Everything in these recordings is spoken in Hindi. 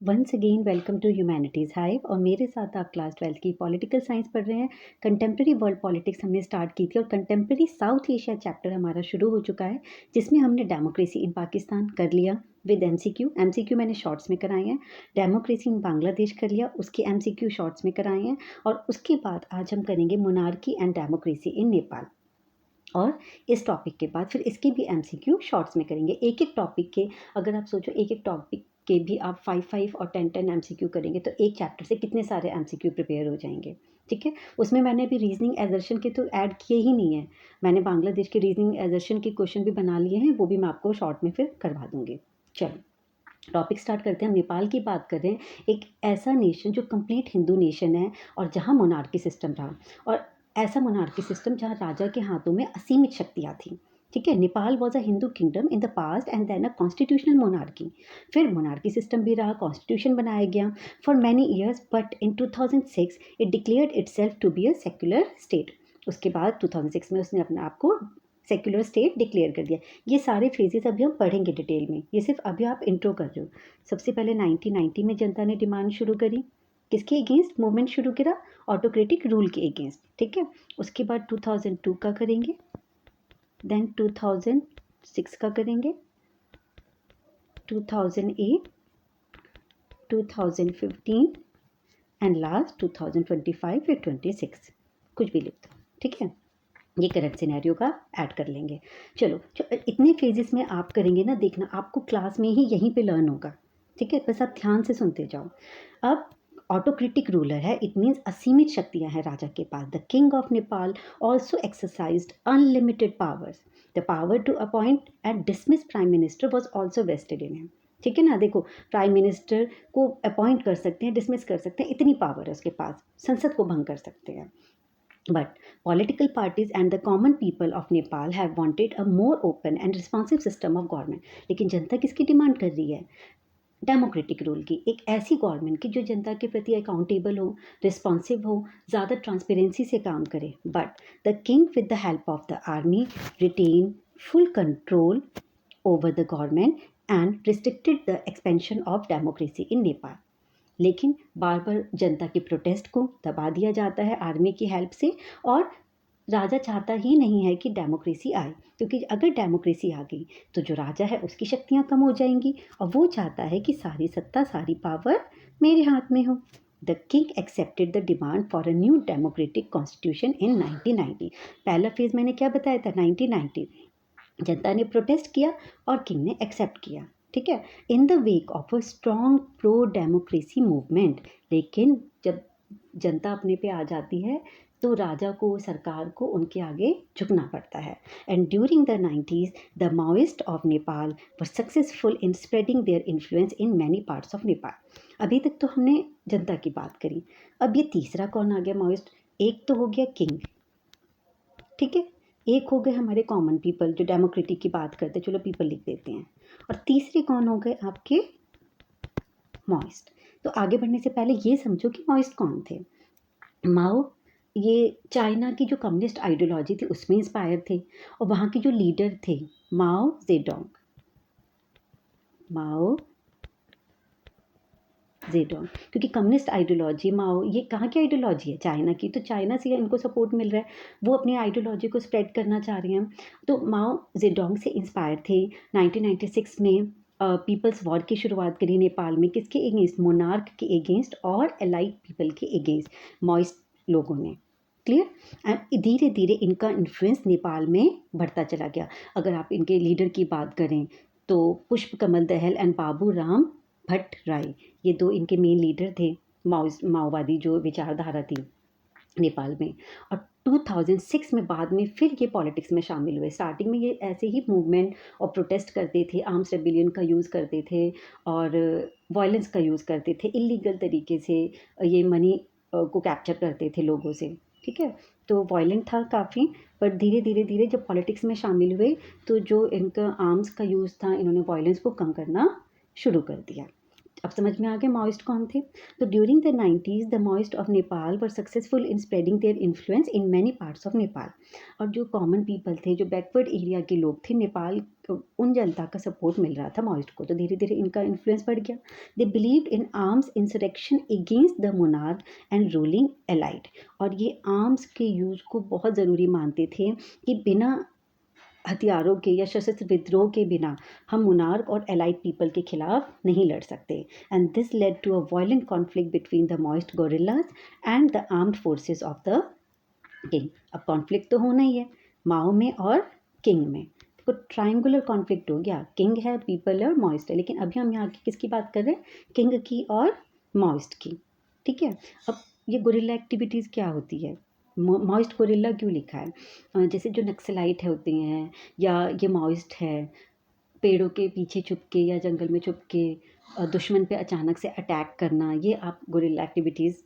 Once again welcome to humanities hive और मेरे साथ आप क्लास 12th की पॉलिटिकल साइंस पढ़ रहे हैं। कंटेम्प्रेरी वर्ल्ड पॉलिटिक्स हमने स्टार्ट की थी और कंटेम्प्रेरी साउथ एशिया चैप्टर हमारा शुरू हो चुका है, जिसमें हमने डेमोक्रेसी इन पाकिस्तान कर लिया विद एमसीक्यू मैंने शॉर्ट्स में कराए हैं। डेमोक्रेसी इन बांग्लादेश कर लिया, उसके एमसीक्यू शॉर्ट्स में कराए हैं। और उसके बाद आज हम करेंगे monarchy and democracy in Nepal. और इस टॉपिक के बाद फिर इसके भी एमसीक्यू शॉर्ट्स में करेंगे। एक एक टॉपिक के, अगर आप सोचो एक एक टॉपिक के भी आप 5 और 10 एमसीक्यू करेंगे तो एक चैप्टर से कितने सारे एमसीक्यू प्रिपेयर हो जाएंगे। ठीक है, उसमें मैंने अभी रीजनिंग एजर्शन के तो ऐड किए ही नहीं है। मैंने बांग्लादेश के रीजनिंग एजर्शन के क्वेश्चन भी बना लिए हैं, वो भी मैं आपको शॉर्ट में फिर करवा दूंगी। चलो टॉपिक स्टार्ट करते हैं। हम नेपाल की बात कर रहे हैं, एक ऐसा नेशन जो कंप्लीट हिंदू नेशन है और जहाँ मोनार्की सिस्टम रहा, और ऐसा मोनार्की सिस्टम जहाँ राजा के हाथों में असीमित शक्तियाँ थी। ठीक है, Nepal was a Hindu kingdom in the past and then a constitutional monarchy. फिर मोनार्की सिस्टम भी रहा, कॉन्स्टिट्यूशन बनाया गया for many years, but in 2006 it declared itself to be a secular state. उसके बाद 2006 में उसने अपने आप को सेक्युलर स्टेट डिक्लेयर कर दिया। ये सारे फेजेस अभी हम पढ़ेंगे डिटेल में, ये सिर्फ अभी आप इंट्रो कर रहे हो। सबसे पहले 1990 में जनता ने डिमांड शुरू करी, किसके अगेंस्ट मूवमेंट शुरू करा? ऑटोक्रेटिक रूल के अगेंस्ट। ठीक है, उसके बाद 2002 का करेंगे, देन 2006 का करेंगे, 2008, 2015 एंड लास्ट 2025 या 26, कुछ भी लिख दो। ठीक है, ये करंट सिनेरियो का ऐड कर लेंगे। चलो इतने फेजेस में आप करेंगे ना, देखना आपको क्लास में ही यहीं पे लर्न होगा। ठीक है, बस आप ध्यान से सुनते जाओ। अब ऑटोक्रेटिक रूलर है, इट मीन्स असीमित शक्तियां हैं राजा के पास। The king of Nepal also exercised unlimited powers. The power to appoint and dismiss prime minister was also vested in him. ठीक है ना, देखो प्राइम मिनिस्टर को अपॉइंट कर सकते हैं, डिसमिस कर सकते हैं, इतनी पावर है उसके पास, संसद को भंग कर सकते हैं। But political parties and the common people of Nepal have wanted a more open and responsive system of government. लेकिन जनता किसकी डिमांड कर रही है? डेमोक्रेटिक रूल की, एक ऐसी गवर्नमेंट की जो जनता के प्रति अकाउंटेबल हो, रिस्पॉन्सिव हो, ज़्यादा ट्रांसपेरेंसी से काम करे। But the king with the help of the army retain full control over the government and restricted the expansion of democracy in Nepal. लेकिन बार बार जनता के प्रोटेस्ट को दबा दिया जाता है आर्मी की हेल्प से, और राजा चाहता ही नहीं है कि डेमोक्रेसी आए, क्योंकि अगर डेमोक्रेसी आ गई तो जो राजा है उसकी शक्तियाँ कम हो जाएंगी, और वो चाहता है कि सारी सत्ता, सारी पावर मेरे हाथ में हो। The king accepted the demand for a new democratic constitution in 1990। पहला फेज मैंने क्या बताया था? 1990 जनता ने प्रोटेस्ट किया और किंग ने एक्सेप्ट किया। ठीक है, in the wake of a strong pro democracy movement. लेकिन जब जनता अपने पे आ जाती है तो राजा को, सरकार को उनके आगे झुकना पड़ता है। And during the 90s the Maoist of Nepal were successful in spreading their influence in many parts of Nepal. अभी तक तो हमने जनता की बात करी, अब ये तीसरा कौन आ गया माओइस्ट? एक तो हो गया किंग, ठीक है, एक हो गए हमारे कॉमन पीपल जो डेमोक्रेटिक की बात करते, चलो पीपल लिख देते हैं, और तीसरे कौन हो गए आपके? माओइस्ट। तो आगे बढ़ने से पहले ये समझो कि माओइस्ट कौन थे। माओ ये चाइना की जो कम्युनिस्ट आइडियोलॉजी थी उसमें इंस्पायर थे, और वहाँ के जो लीडर थे माओ जेडोंग, माओ जेडोंग, क्योंकि कम्युनिस्ट आइडियोलॉजी माओ ये कहाँ की आइडियोलॉजी है? चाइना की, तो चाइना से इनको सपोर्ट मिल रहा है, वो अपनी आइडियोलॉजी को स्प्रेड करना चाह रहे हैं। तो माओ जेडोंग से इंस्पायर थे। 1996 में पीपल्स वॉर की शुरुआत करी नेपाल में, किसके अगेंस्ट? मोनार्क के अगेंस्ट और एलाइट पीपल के अगेंस्ट, माओइस्ट लोगों ने। क्लियर? एंड धीरे धीरे इनका इन्फ्लुएंस नेपाल में बढ़ता चला गया। अगर आप इनके लीडर की बात करें तो पुष्प कमल दहल एंड बाबू राम भट्ट राय, ये दो इनके मेन लीडर थे, माओवादी जो विचारधारा थी नेपाल में। और 2006 में बाद में फिर ये पॉलिटिक्स में शामिल हुए। स्टार्टिंग में ये ऐसे ही मूवमेंट और प्रोटेस्ट करते थे, आर्म्स रेबिलियन का यूज़ करते थे और वायलेंस का यूज़ करते थे, इलीगल तरीके से ये मनी को कैप्चर करते थे लोगों से। ठीक है, तो वायलेंट था काफ़ी, पर धीरे धीरे धीरे जब पॉलिटिक्स में शामिल हुए तो जो इनका आर्म्स का यूज़ था, इन्होंने वायलेंस को कम करना शुरू कर दिया। अब समझ में आ गया माओइस्ट कौन थे। तो during the 90s the Maoist of Nepal were successful in spreading their influence in many parts of Nepal. और जो कॉमन पीपल थे, जो बैकवर्ड एरिया के लोग थे, नेपाल उन जनता का सपोर्ट मिल रहा था माओइस्ट को, तो धीरे धीरे इनका इन्फ्लुएंस बढ़ गया। They believed in arms insurrection against the monarch and ruling elite. और ये आर्म्स के यूज़ को बहुत ज़रूरी मानते थे कि बिना हथियारों के या सशस्त्र विद्रोह के बिना हम मोनार्क और एलाइड पीपल के खिलाफ नहीं लड़ सकते। And this led to a violent conflict between the Maoist guerrillas and the armed forces of the king. अब कॉन्फ्लिक्ट तो होना ही है माओ में और किंग में, तो ट्रायंगुलर कॉन्फ्लिक्ट हो गया, किंग है, पीपल है और माओइस्ट है। लेकिन अभी हम यहाँ की किसकी बात कर रहे हैं, किंग की और माओइस्ट की, ठीक है। अब ये गोरिल्ला एक्टिविटीज़ क्या होती है, माओइस्ट गोरिल्ला क्यों लिखा है, जैसे जो नक्सलाइट है होते हैं या ये माओइस्ट है, पेड़ों के पीछे छुप के या जंगल में छुप के दुश्मन पे अचानक से अटैक करना, ये आप गोरिल्ला एक्टिविटीज़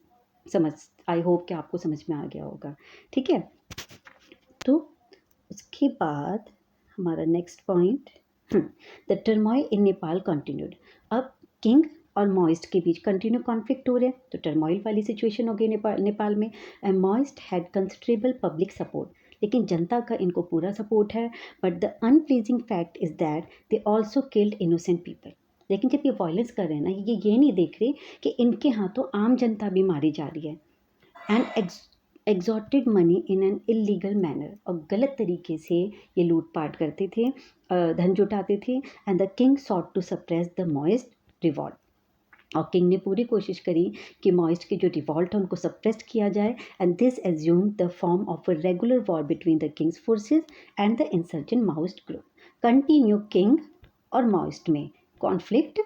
समझ, आई होप कि आपको समझ में आ गया होगा, ठीक है। तो उसके बाद हमारा next point, the turmoil in Nepal continued. अब किंग और माओइस्ट के बीच कंटिन्यू कॉन्फ्लिक्ट हो रहे हैं, तो टर्मोइल वाली सिचुएशन हो गई नेपाल में। And Maoist had considerable public support, लेकिन जनता का इनको पूरा सपोर्ट है। But the unpleasing fact is that they also killed innocent people. लेकिन जब ये वायलेंस कर रहे हैं ना, ये नहीं देख रहे कि इनके हाथों आम जनता भी मारी जा रही है। And extorted money in an illegal manner, और गलत तरीके से ये लूटपाट करते थे, धन जुटाते थे। And the king sought to suppress the Maoist revolt, और किंग ने पूरी कोशिश करी कि माओइस्ट के जो रिवॉल्ट है उनको सप्रेस किया जाए। And this assume the form of a regular war between the Kings forces and the insurgent Maoist group. Continue king और माओइस्ट में कॉन्फ्लिक्ट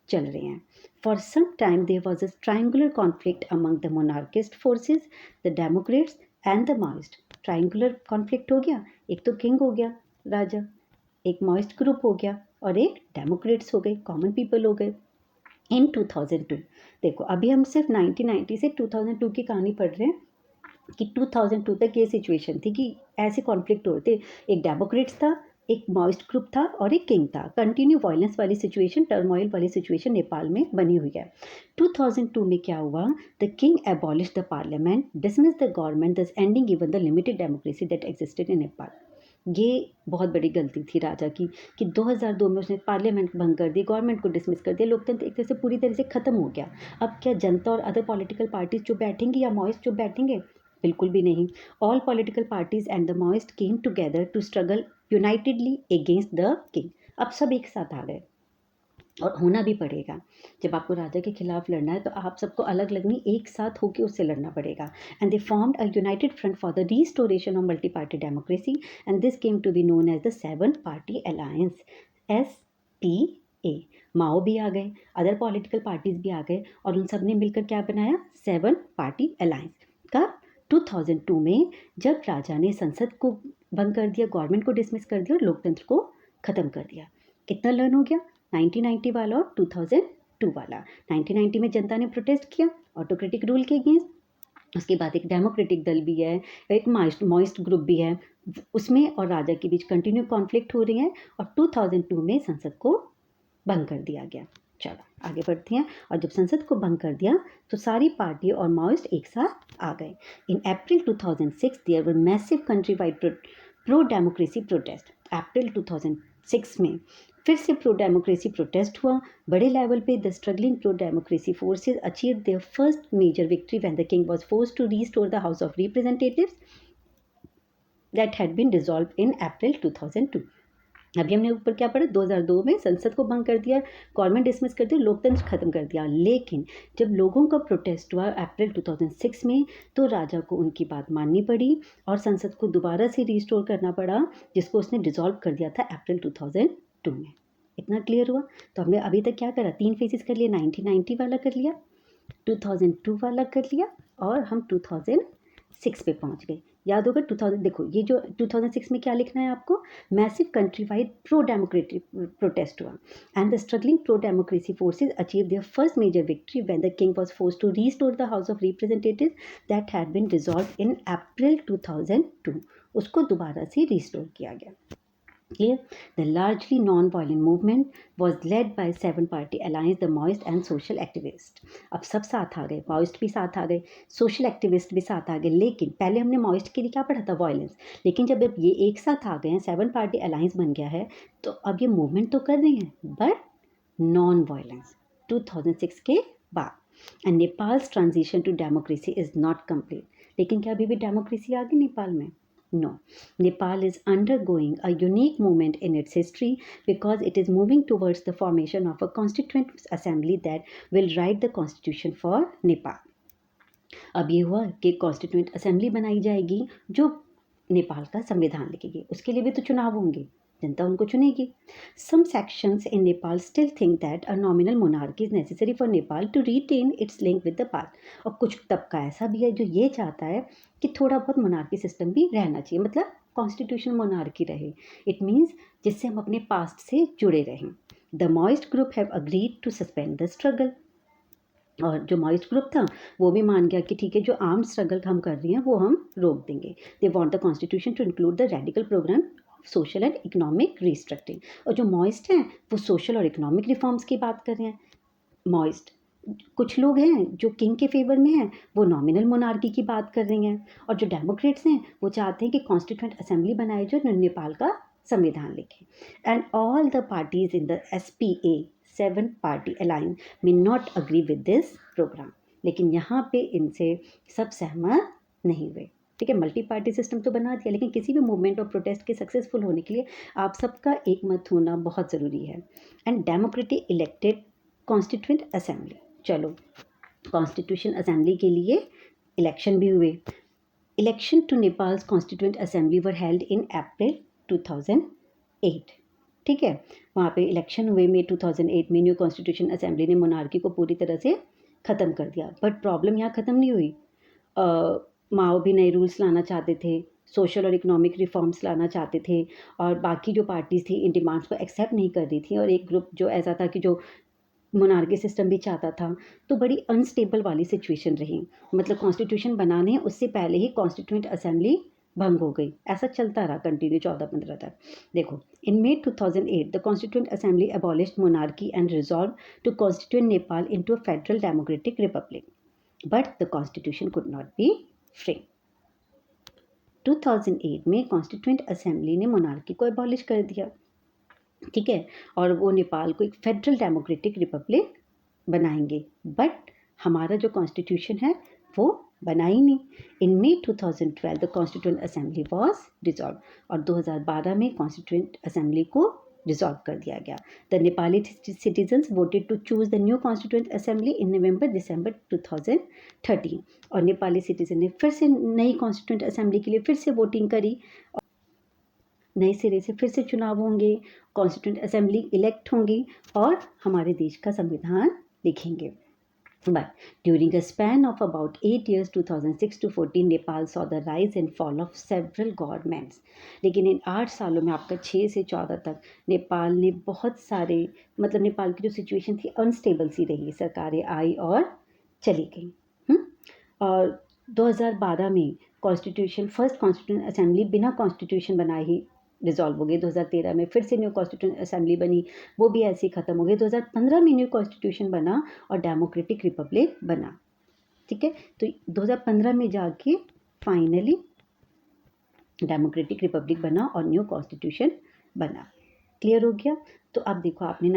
चल रहे हैं। For some time there was a triangular conflict among the monarchist forces, the Democrats and the Maoists. Triangular conflict हो गया, एक तो किंग हो गया राजा, एक माओइस्ट ग्रुप हो गया और एक डेमोक्रेट्स हो गए, कॉमन पीपल हो गए। इन 2002 देखो, अभी हम सिर्फ 1990 से 2002 की कहानी पढ़ रहे हैं कि 2002 तक ये सिचुएशन थी कि ऐसे कॉन्फ्लिक्ट हो रहे थे, एक डेमोक्रेट्स था, एक माओइस्ट ग्रुप था और एक किंग था। कंटिन्यू वायलेंस वाली सिचुएशन, टर्मोइल वाली सिचुएशन नेपाल में बनी हुई है। 2002 में क्या हुआ, the king abolish the parliament, dismiss the government, thus ending even the limited democracy that existed in Nepal. ये बहुत बड़ी गलती थी राजा की कि 2002 में उसने पार्लियामेंट भंग कर दी, गवर्नमेंट को डिसमिस कर दिया, लोकतंत्र एक तरह से पूरी तरह से ख़त्म हो गया। अब क्या जनता और अदर पॉलिटिकल पार्टीज जो बैठेंगी या माओइस्ट जो बैठेंगे, बिल्कुल भी नहीं। All political parties and the Maoist came together to struggle unitedly against the king. अब सब एक साथ आ गए और होना भी पड़ेगा। जब आपको राजा के खिलाफ लड़ना है तो आप सबको अलग अलग नहीं, एक साथ होकर उससे लड़ना पड़ेगा। And they formed a united front for the restoration of multi party democracy and this came to be known as the 7 party alliance, SPA। Mao भी आ गए, अदर पॉलिटिकल पार्टीज भी आ गए और उन सब ने मिलकर क्या बनाया, 7 पार्टी अलायंस। कब, 2002 में, जब राजा ने संसद को भंग कर दिया, गवर्नमेंट को डिसमिस कर दिया और लोकतंत्र को ख़त्म कर दिया। कितना लर्न हो गया, 1990 वाला और 2002 वाला। 1990 में जनता ने प्रोटेस्ट किया ऑटोक्रेटिक रूल के अगेंस्ट, उसके बाद एक डेमोक्रेटिक दल भी है, एक माओइस्ट ग्रुप भी है, उसमें और राजा के बीच कंटिन्यू कॉन्फ्लिक्ट हो रही है और 2002 में संसद को भंग कर दिया गया। चलो आगे बढ़ते हैं। और जब संसद को भंग कर दिया तो सारी पार्टी और माओइस्ट एक साथ आ गए। In April 2006 there were massive country wide pro democracy protest. April 2006 में फिर से प्रो डेमोक्रेसी प्रोटेस्ट हुआ बड़े लेवल पे। The struggling pro democracy forces achieve their first major victory when the king was forced to restore the house of representatives that had been dissolved in April 2002। अभी हमने ऊपर क्या पढ़ा, 2002 में संसद को भंग कर दिया, गवर्नमेंट डिसमिस कर दिया, लोकतंत्र खत्म कर दिया। लेकिन जब लोगों का प्रोटेस्ट हुआ अप्रैल 2006 में तो राजा को उनकी बात माननी पड़ी और संसद को दोबारा से रिस्टोर करना पड़ा, जिसको उसने डिसॉल्व कर दिया था अप्रैल 2002 में। इतना क्लियर हुआ। तो हमने अभी तक क्या करा, 3 फेजेस कर लिया, 1990 वाला कर लिया, 2002 वाला कर लिया और हम 2006 पे पहुंच गए। याद होगा 2000, देखो ये जो 2006 में क्या लिखना है आपको, massive country wide pro democratic protest हुआ and the struggling pro democracy forces achieve their first major victory when the king was forced to restore the house of representatives that had been dissolved in April 2002। उसको दोबारा से रीस्टोर किया गया। Clear? The largely non-violent movement was led by seven party alliance, the Maoist and social activist. अब सब साथ आ गए, माओइस्ट भी साथ आ गए, सोशल एक्टिविस्ट भी साथ आ गए। लेकिन पहले हमने माओइस्ट के लिए क्या पढ़ा था? वायलेंस। लेकिन जब अब ये एक साथ आ गए हैं, सेवन पार्टी अलायंस बन गया है, तो अब ये मूवमेंट तो कर रहे हैं बट नॉन वायलेंस 2006 के बाद। And Nepal's transition to democracy is not complete. लेकिन क्या अभी भी डेमोक्रेसी आ गई नेपाल में? No. Nepal is undergoing a unique moment in its history because it is moving towards the formation of a constituent assembly that will write the constitution for Nepal. अब ये हुआ कि कॉन्स्टिट्यूंट असेंबली बनाई जाएगी जो नेपाल का संविधान लिखेगी। उसके लिए भी तो चुनाव होंगे, जनता उनको चुनेगी। Some sections in Nepal still think that a nominal monarchy is necessary for Nepal to retain its link with the past. और कुछ तबका ऐसा भी है जो ये चाहता है कि थोड़ा बहुत मोनार्की सिस्टम भी रहना चाहिए, मतलब कॉन्स्टिट्यूशन मोनार्की रहे। इट मीन्स जिससे हम अपने पास्ट से जुड़े रहें। The Maoist group have agreed to suspend the struggle. और जो मॉइस्ट ग्रुप था वो भी मान गया कि ठीक है, जो आर्म स्ट्रगल हम कर रहे हैं वो हम रोक देंगे। They want the constitution to include the radical programme social and economic restructuring. और जो मॉइस्ट हैं वो सोशल और इकोनॉमिक रिफॉर्म्स की बात कर रहे हैं। मॉइस्ट कुछ लोग हैं जो किंग के फेवर में हैं, वो नॉमिनल मोनार्की की बात कर रही हैं। और जो डेमोक्रेट्स हैं वो चाहते हैं कि कॉन्स्टिट्यूंट असेंबली बनाए जो नेपाल का संविधान लिखे। And all the parties in the SPA seven party alliance may not agree with this program. लेकिन यहाँ पे इनसे सब सहमत नहीं हुए। ठीक है, मल्टी पार्टी सिस्टम तो बना दिया, लेकिन किसी भी मूवमेंट और प्रोटेस्ट के सक्सेसफुल होने के लिए आप सबका एक मत होना बहुत ज़रूरी है। And democratic elected constituent assembly. चलो, कॉन्स्टिट्यूशन असेंबली के लिए इलेक्शन भी हुए। Election to Nepal's constituent assembly were held in April 2008। ठीक है, वहाँ पे इलेक्शन हुए में 2008 में न्यू कॉन्स्टिट्यूशन असेंबली ने मोनार्की को पूरी तरह से ख़त्म कर दिया। बट प्रॉब्लम यहाँ ख़त्म नहीं हुई। माओ भी नए रूल्स लाना चाहते थे, सोशल और इकोनॉमिक रिफॉर्म्स लाना चाहते थे, और बाकी जो पार्टीज़ थी इन डिमांड्स को एक्सेप्ट नहीं कर रही थी। और एक ग्रुप जो ऐसा था कि जो मोनार्की सिस्टम भी चाहता था। तो बड़ी अनस्टेबल वाली सिचुएशन रही। मतलब कॉन्स्टिट्यूशन बनाने उससे पहले ही कॉन्स्टिट्यूंट असेंबली भंग हो गई। ऐसा चलता रहा कंटिन्यू 14-15 तक। देखो, इन May 2008 the constituent assembly abolished monarchy and resolved to constitute Nepal into a federal democratic republic, but the constitution could not be framed. 2008 में कॉन्स्टिट्यूंट असेंबली ने मोनार्की को एबॉलिश कर दिया। ठीक है, और वो नेपाल को एक फेडरल डेमोक्रेटिक रिपब्लिक बनाएंगे, बट हमारा जो कॉन्स्टिट्यूशन है वो बना ही नहीं। इन May 2012 the constituent assembly was dissolve, और 2012 में कॉन्स्टिट्यूंट असेंबली को डिजॉल्व कर दिया गया। The Nepali citizens voted to choose the new constituent assembly in November-December 2013। और नेपाली सिटीजन ने फिर से नई कॉन्स्टिट्यूंट असेंबली के लिए फिर से वोटिंग करी। नए सिरे से फिर से चुनाव होंगे, कॉन्स्टिट्यूंट असेंबली इलेक्ट होंगी और हमारे देश का संविधान लिखेंगे। But during a span of about 8 years, 2006 to 14, Nepal saw the rise and fall of several governments. लेकिन इन 8 सालों में आपका 6 से 14 तक नेपाल ने बहुत सारे, मतलब नेपाल की जो सिचुएशन थी अनस्टेबल सी रही, सरकारें आई और चली गई। और 2012 में कॉन्स्टिट्यूशन, फर्स्ट कॉन्स्टिट्यूंट असेंबली बिना कॉन्स्टिट्यूशन बनाए ही डिज़ोल्व हो गई। 2013 में फिर से न्यू कॉन्स्टिट्यूंट असेंबली बनी, वो भी ऐसे ही ख़त्म हो गई। 2015 में न्यू कॉन्स्टिट्यूशन बना और डेमोक्रेटिक रिपब्लिक बना। ठीक है, तो 2015 में जाके फाइनली डेमोक्रेटिक रिपब्लिक बना और न्यू कॉन्स्टिट्यूशन बना। क्लियर हो गया? तो अब देखो, आपने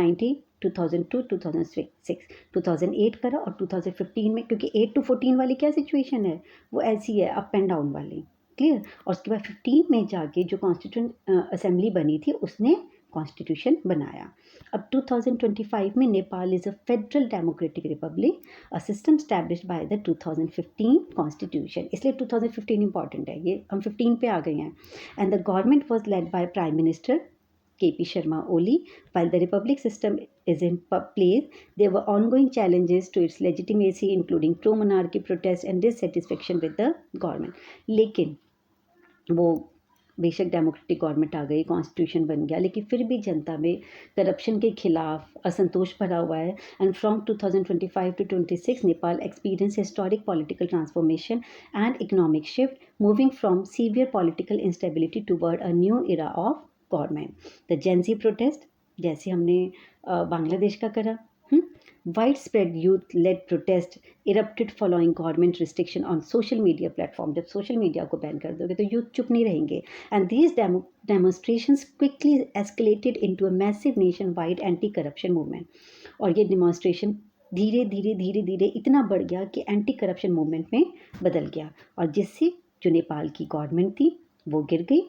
2002, 2006, 2008 करा और 2015 में, क्योंकि 8 to 14 वाली क्या सिचुएशन है, वो ऐसी है अप एंड डाउन वाली। क्लियर? और उसके बाद 15 में जाके जो कॉन्स्टिट्यूंट असेंबली बनी थी उसने कॉन्स्टिट्यूशन बनाया। अब 2025 में Nepal is a federal democratic Republic, a system established by the 2015 constitution. इसलिए 2015 इंपॉर्टेंट है, ये हम 15 पे आ गए हैं। And the government was led by prime minister KP Sharma Oli. While the republic system is in place, there were ongoing challenges to its legitimacy, including pro-monarchy protests and dissatisfaction with the government. लेकिन वो बेशक डेमोक्रेटिक गवर्नमेंट आ गई, कॉन्स्टिट्यूशन बन गया, लेकिन फिर भी जनता में करप्शन के खिलाफ असंतोष भरा हुआ है। And from 2025 to 26 Nepal experience historic political transformation and economic shift, moving from severe political instability toward a new era of government. The Gen Z protest, जैसे हमने बांग्लादेश का करा। Widespread youth led protest erupted following government restriction on social media platform. जब सोशल मीडिया को बैन कर दोगे तो यूथ चुप नहीं रहेंगे। And these demonstrations quickly escalated into a massive nation wide anti corruption movement. और ये डिमॉन्स्ट्रेशन धीरे धीरे धीरे धीरे इतना बढ़ गया कि एंटी करप्शन मूवमेंट में बदल गया, और जिससे जो नेपाल की गवर्नमेंट थी वो गिर गई।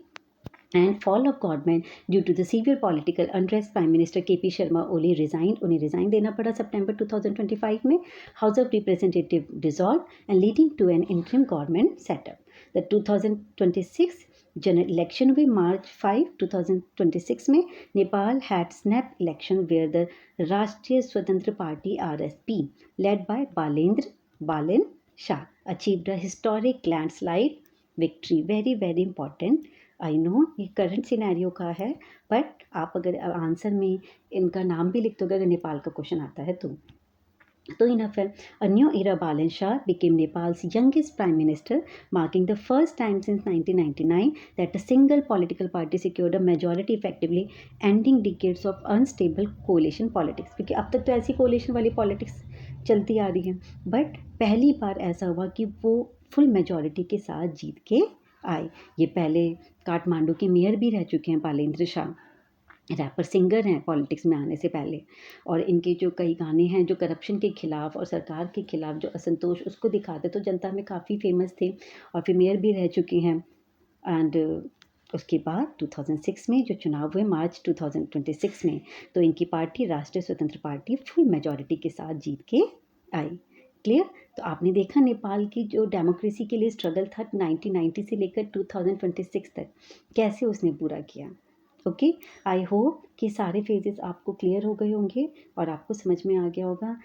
And fall of government due to the severe political unrest, prime minister KP Sharma Oli resign, उन्हें रिजाइन देना पड़ा सितंबर 2025 में। House of representative dissolve and leading to an interim government setup. The 2026 general election हुए मार्च 5, 2026 में। Nepal had snap election where the Rashtriya Swatantra Party RSP led by Balen Shah achieved a historic landslide victory. Very very important. I know ये करंट सिनेरियो का है, बट आप अगर आंसर में इनका नाम भी लिख दोगे अगर नेपाल का क्वेश्चन आता है तो इनफ है। A new era Balan Shah became Nepal's youngest prime minister, marking the first time since 1999 that a single political party secured a majority, effectively ending decades of unstable coalition politics। क्योंकि अब तक तो ऐसी coalition वाली politics चलती आ रही है, बट पहली बार ऐसा हुआ कि वो फुल मेजॉरिटी के साथ जीत के आए। ये पहले काठमांडू के मेयर भी रह चुके हैं बालेंद्र शाह, रैपर सिंगर हैं पॉलिटिक्स में आने से पहले। और इनके जो कई गाने हैं जो करप्शन के खिलाफ और सरकार के खिलाफ जो असंतोष उसको दिखाते तो जनता में काफ़ी फेमस थे, और फिर मेयर भी रह चुके हैं। एंड उसके बाद 2006 में जो चुनाव हुए मार्च 2026 में, तो इनकी पार्टी राष्ट्रीय स्वतंत्र पार्टी फुल मेजॉरिटी के साथ जीत के आई। क्लियर। तो आपने देखा नेपाल की जो डेमोक्रेसी के लिए स्ट्रगल था 1990 से लेकर 2026 तक, कैसे उसने पूरा किया। ओके, आई होप कि सारे फेजेस आपको क्लियर हो गए होंगे और आपको समझ में आ गया होगा।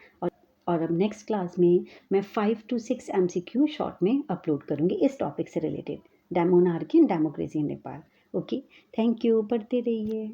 और अब नेक्स्ट क्लास में मैं 5 to 6 MCQ शॉर्ट में अपलोड करूँगी इस टॉपिक से related, monarchy and democracy in Nepal. Okay, thank you, पढ़ते रहिए।